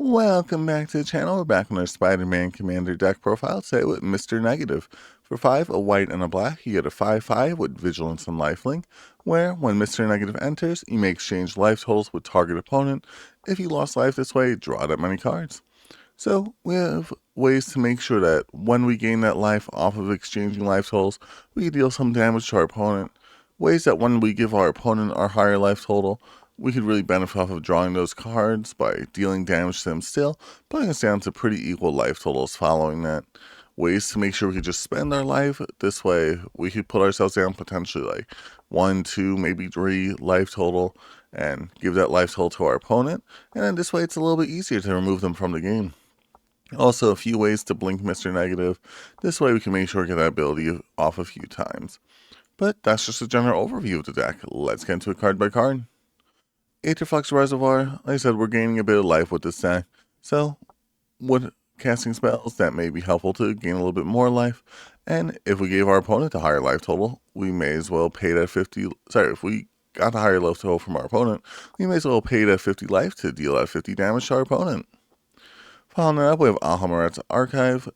Welcome back to the channel. We're back on our Spider-Man Commander deck profile today with Mr. Negative. For 5, a white and a black, you get a 5/5 with Vigilance and Lifelink, where when Mr. Negative enters, you may exchange life totals with target opponent. If you lost life this way, draw that many cards. So we have ways to make sure that when we gain that life off of exchanging life totals, we can deal some damage to our opponent. Ways that when we give our opponent our higher life total, we could really benefit off of drawing those cards by dealing damage to them still, putting us down to pretty equal life totals following that. Ways to make sure we could just spend our life. This way, we could put ourselves down potentially like 1, 2, maybe 3 life total and give that life total to our opponent. And then this way, it's a little bit easier to remove them from the game. Also, a few ways to blink Mr. Negative. This way we can make sure we get that ability off a few times. But that's just a general overview of the deck. Let's get into it card by card. Aetherflux Reservoir, like I said, we're gaining a bit of life with this deck. So, with casting spells, that may be helpful to gain a little bit more life. And if we gave our opponent a higher life total, we may as well pay that 50... Sorry, if we got a higher life total from our opponent, we may as well pay that 50 life to deal that 50 damage to our opponent. Following that up, we have Alhamarat's Archive.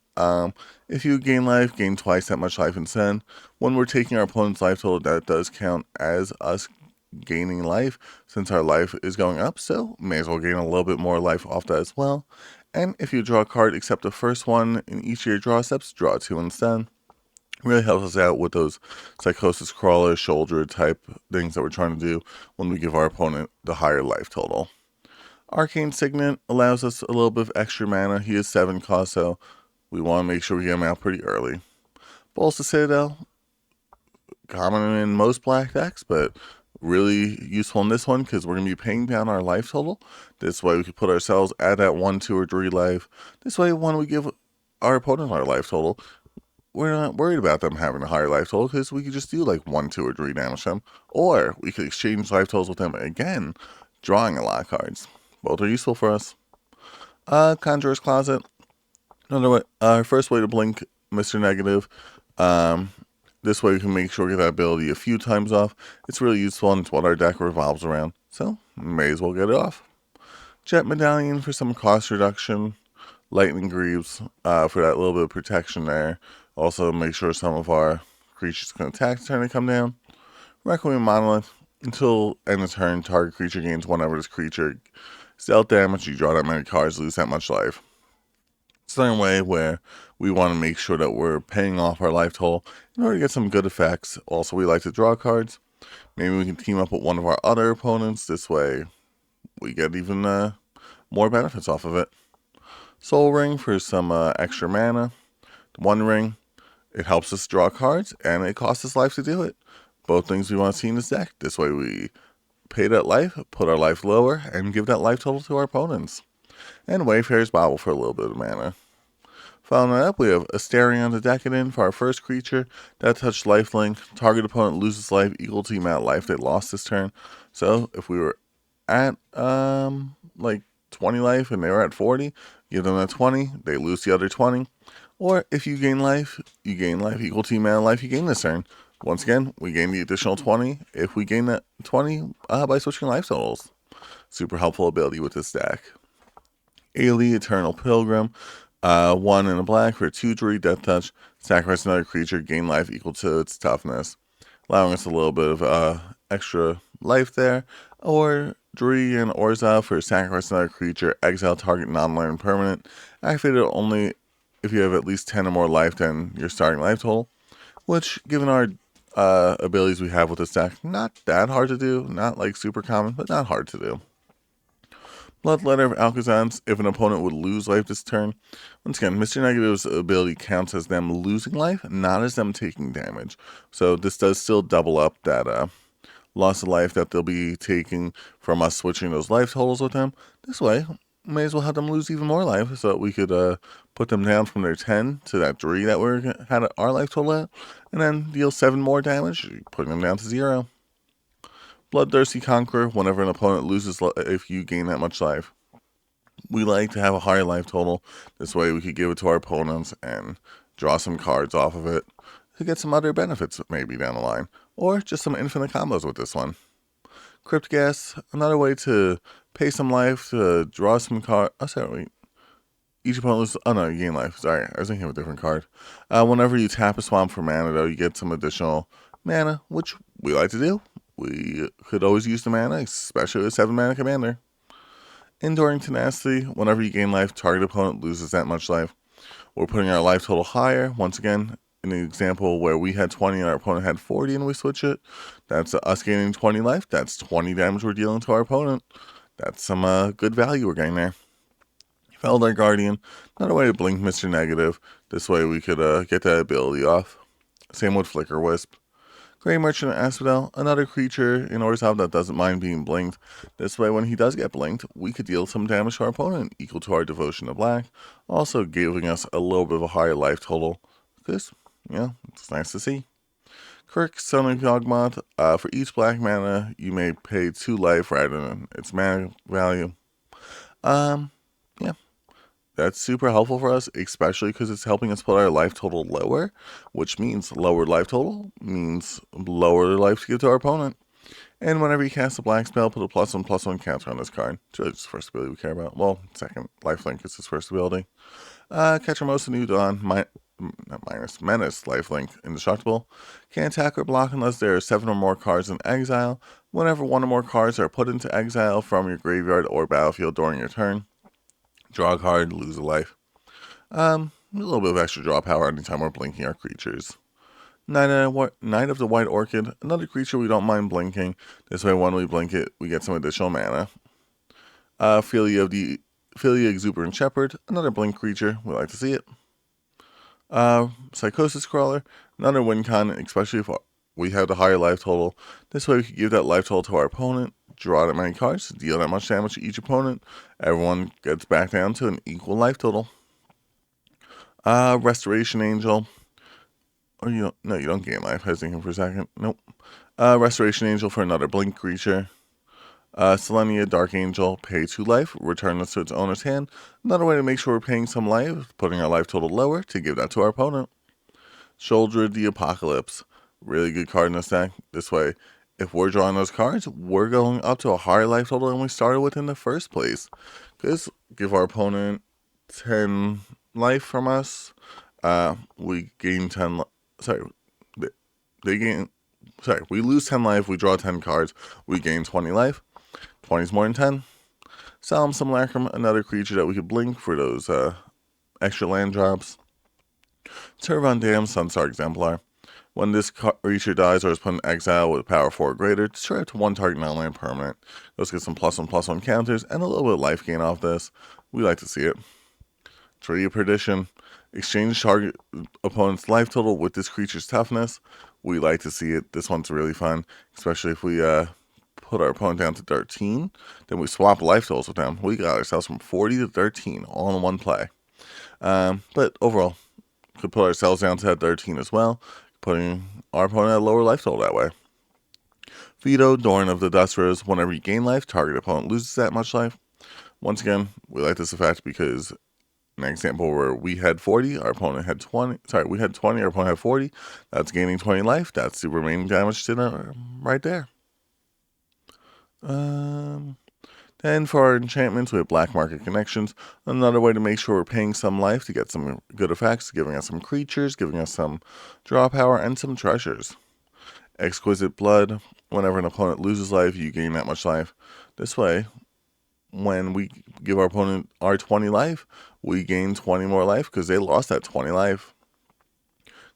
If you gain life, gain twice that much life instead. When we're taking our opponent's life total, that does count as us gaining life since our life is going up, so may as well gain a little bit more life off that as well. And if you draw a card except the first one in each of your draw steps, draw 2 instead. Really helps us out with those Psychosis Crawler, Shoulder type things that we're trying to do when we give our opponent the higher life total. Arcane Signet allows us a little bit of extra mana. He is 7 cost, so we want to make sure we get him out pretty early. Balls to Citadel, common in most black decks, but really useful in this one because we're going to be paying down our life total. This way we can put ourselves at that 1, 2, or 3 life. This way when we give our opponent our life total, we're not worried about them having a higher life total because we could just do like 1, 2, or 3 damage to them. Or we could exchange life totals with them again, drawing a lot of cards. Both are useful for us. Conjurer's Closet. Another way, our first way to blink Mr. Negative. This way we can make sure we get that ability a few times off. It's really useful and it's what our deck revolves around. So, may as well get it off. Jet Medallion for some cost reduction. Lightning Greaves for that little bit of protection there. Also, make sure some of our creatures can attack the turn they come down. Requiem Monolith. Until end of turn, target creature gains whenever this creature dealt damage, you draw that many cards, lose that much life. It's another way where we want to make sure that we're paying off our life total in order to get some good effects. Also, we like to draw cards. Maybe we can team up with one of our other opponents. This way, we get even more benefits off of it. Soul Ring for some extra mana. One Ring, it helps us draw cards, and it costs us life to do it. Both things we want to see in this deck. This way we pay that life, put our life lower, and give that life total to our opponents. And Wayfarer's Bauble for a little bit of mana. Following that up, we have Asterion the Decadent for our first creature. That touched lifelink. Target opponent loses life equal to the amount of life they lost this turn. So if we were at like 20 life and they were at 40, give them that 20, they lose the other 20. Or if you gain life equal to the amount of life you gain this turn. Once again, we gain the additional 20 if we gain that 20 by switching life totals. Super helpful ability with this deck. Ailey, Eternal Pilgrim. 1 in a black for 2/3 Death Touch. Sacrifice another creature, gain life equal to its toughness. Allowing us a little bit of extra life there. Or Dree and Orza for sacrifice another creature, exile target non-land permanent. Activated only if you have at least 10 or more life than your starting life total. Which, given our abilities we have with this deck, not that hard to do. Not like super common, but not hard to do. Bloodletter of Alakazam, if an opponent would lose life this turn. Once again, Mr. Negative's ability counts as them losing life, not as them taking damage. So this does still double up that loss of life that they'll be taking from us switching those life totals with them. This way, may as well have them lose even more life so that we could put them down from their 10 to that 3 that we had our life total at, and then deal 7 more damage, putting them down to 0. Bloodthirsty Conqueror, whenever an opponent loses if you gain that much life. We like to have a higher life total. This way we could give it to our opponents and draw some cards off of it to get some other benefits maybe down the line. Or just some infinite combos with this one. Crypt Gas, another way to pay some life to draw some card. Oh, sorry, wait. Each opponent loses. Oh no, you gain life. Sorry, I was thinking of a different card. Whenever you tap a swamp for mana, though, you get some additional mana, which we like to do. We could always use the mana, especially with 7 mana commander. Enduring Tenacity, whenever you gain life, target opponent loses that much life. We're putting our life total higher. Once again, in an example where we had 20 and our opponent had 40 and we switch it, that's us gaining 20 life. That's 20 damage we're dealing to our opponent. That's some good value we're getting there. Felder Guardian, another way to blink Mr. Negative. This way we could get that ability off. Same with Flicker Wisp. Grey Merchant Asphodel, another creature in Orzhov that doesn't mind being blinked. This way, when he does get blinked, we could deal some damage to our opponent, equal to our Devotion to Black, also giving us a little bit of a higher life total. Because, it's nice to see. Kirk, Son of Yawgmoth, for each black mana, you may pay 2 life rather than its mana value. That's super helpful for us, especially because it's helping us put our life total lower, which means lower life total means lower life to give to our opponent. And whenever you cast a black spell, put a +1/+1 counter on this card. It's really just the first ability we care about. Well, second, lifelink is his first ability. Catch Hermosa New Dawn, Menace, lifelink, indestructible. Can't attack or block unless there are 7 or more cards in exile. Whenever 1 or more cards are put into exile from your graveyard or battlefield during your turn, draw a card, lose a life. A little bit of extra draw power anytime we're blinking our creatures. Knight of the White Orchid, another creature we don't mind blinking. This way, when we blink it, we get some additional mana. Philia Exuberant Shepherd, another blink creature. We like to see it. Psychosis Crawler, another win con, especially if we have the higher life total. This way, we can give that life total to our opponent, draw that many cards, deal that much damage to each opponent. Everyone gets back down to an equal life total. Restoration Angel. Or you don't gain life. I was thinking for a second. Nope. Restoration Angel for another blink creature. Selenia Dark Angel, pay 2 life, return this to its owner's hand. Another way to make sure we're paying some life, putting our life total lower to give that to our opponent. Shoulder the Apocalypse, really good card in this deck. This way, if we're drawing those cards, we're going up to a higher life total than we started with in the first place. Because give our opponent 10 life from us, we gain 10. We lose 10 life, we draw 10 cards, we gain 20 life. 20 is more than 10. Solemn Simulacrum, another creature that we could blink for those extra land drops. Turvan Dam, Sunstar Exemplar. When this creature dies or is put in exile with power 4 or greater, destroy it to 1 target non-land permanent. Let's get some +1/+1 counters and a little bit of life gain off this. We like to see it. Tree of Perdition. Exchange target opponent's life total with this creature's toughness. We like to see it. This one's really fun, especially if we put our opponent down to 13. Then we swap life totals with them. We got ourselves from 40 to 13 all in one play. But overall, could put ourselves down to 13 as well, putting our opponent at a lower life total that way. Veto, Dorn of the Dust Rose. Whenever you gain life, target opponent loses that much life. Once again, we like this effect because an example where we had 40, our opponent had 20. We had 20, our opponent had 40. That's gaining 20 life. That's the remaining damage to right there. Then for our enchantments, we have Black Market Connections. Another way to make sure we're paying some life to get some good effects, giving us some creatures, giving us some draw power, and some treasures. Exquisite Blood. Whenever an opponent loses life, you gain that much life. This way, when we give our opponent our 20 life, we gain 20 more life because they lost that 20 life.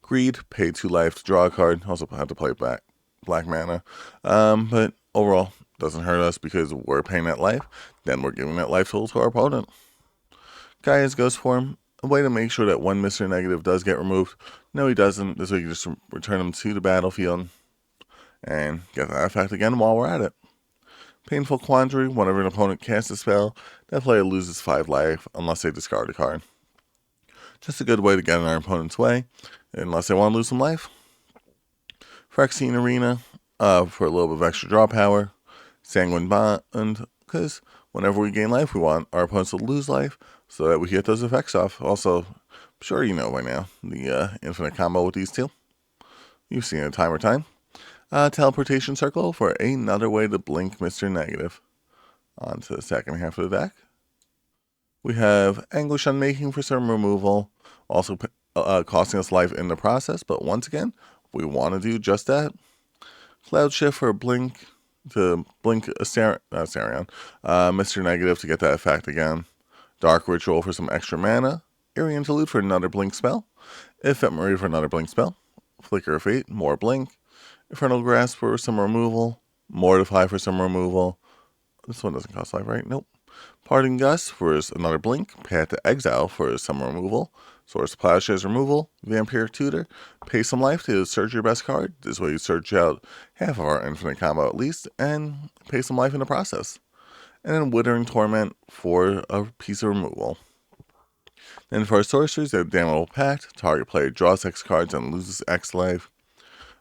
Greed, pay 2 life to draw a card. Also have to play black mana. But overall, doesn't hurt us because we're paying that life. Then we're giving that life total to our opponent. Gaia's Ghost Form, a way to make sure that when Mr. Negative does get removed, no he doesn't. This way you can just return him to the battlefield and get that effect again while we're at it. Painful Quandary, whenever an opponent casts a spell, that player loses 5 life unless they discard a card. Just a good way to get in our opponent's way, unless they want to lose some life. Phyrexian Arena, for a little bit of extra draw power. Sanguine Bond, because whenever we gain life, we want our opponents to lose life so that we get those effects off. Also, I'm sure you know by now, the infinite combo with these two. You've seen it time or time. Teleportation Circle for another way to blink Mr. Negative. On to the second half of the deck. We have Anguish Unmaking for some removal, also costing us life in the process, but once again, we want to do just that. Cloud Shift for blink, to blink a Sarion, Mr. Negative to get that effect again. Dark Ritual for some extra mana. Eerie Interlude for another blink spell. Ephemery for another blink spell. Flicker of Fate, more blink. Infernal Grasp for some removal. Mortify for some removal. This one doesn't cost life, right? Nope. Parting Gust for another blink. Path to Exile for some removal. Source Plowshares removal. Vampiric Tutor. Pay some life to search your best card. This way you search out half of our infinite combo at least, and pay some life in the process. And then Withering Torment for a piece of removal. Then for our sorceries, they have Damnable Pact. Target player draws X cards and loses X life.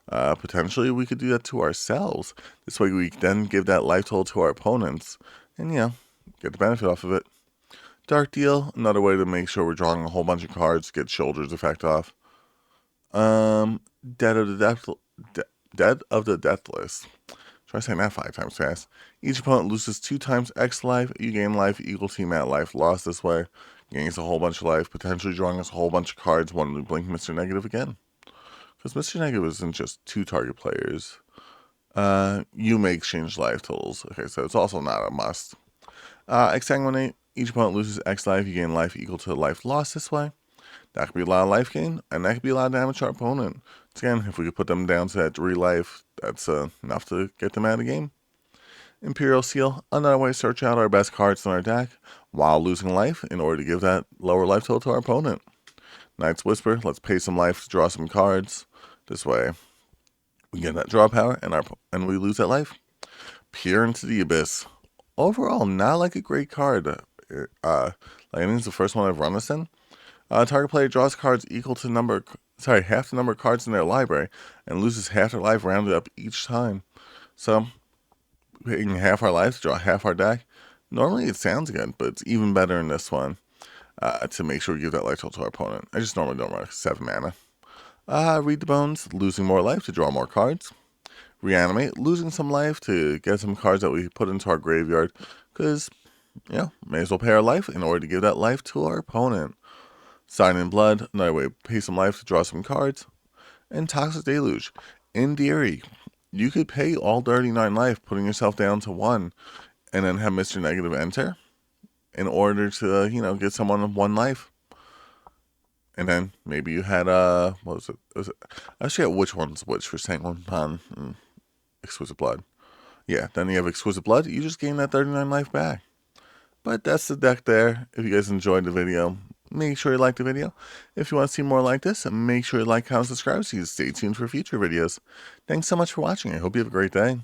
Potentially, we could do that to ourselves. This way, we then give that life total to our opponents, and get the benefit off of it. Dark Deal, another way to make sure we're drawing a whole bunch of cards, get Shoulder's effect off. Dead of the Deathless. Try saying that 5 times fast. Each opponent loses 2 times X life. You gain life equal to amount of life lost this way. Gains a whole bunch of life, potentially drawing us a whole bunch of cards when we blink Mr. Negative again. Because Mr. Negative isn't just 2 target players. You may exchange life totals. Okay, so it's also not a must. Exsanguinate. Each opponent loses X life. You gain life equal to life lost this way. That could be a lot of life gain, and that could be a lot of damage to our opponent. Again, if we could put them down to that 3 life, that's enough to get them out of the game. Imperial Seal, another way to search out our best cards in our deck while losing life in order to give that lower life total to our opponent. Knight's Whisper, let's pay some life to draw some cards. This way, we get that draw power and we lose that life. Peer into the Abyss. Overall, not like a great card. I think it's the first one I've run this in. Target player draws cards equal to half the number of cards in their library and loses half their life rounded up each time. So, paying half our life to draw half our deck. Normally it sounds good, but it's even better in this one to make sure we give that life total to our opponent. I just normally don't run 7 mana. Read the Bones, losing more life to draw more cards. Reanimate, losing some life to get some cards that we put into our graveyard, because, may as well pay our life in order to give that life to our opponent. Sign in Blood, another way to pay some life to draw some cards. And Toxic Deluge. In theory, you could pay all 39 life, putting yourself down to 1, and then have Mr. Negative enter in order to, get someone 1 life. And then maybe you had, what was it? I forget which one's which for Sanguine Pond and Exquisite Blood. Yeah, then you have Exquisite Blood, you just gain that 39 life back. But that's the deck there. If you guys enjoyed the video, make sure you like the video. If you want to see more like this, make sure you like, comment, subscribe so you stay tuned for future videos. Thanks so much for watching. I hope you have a great day.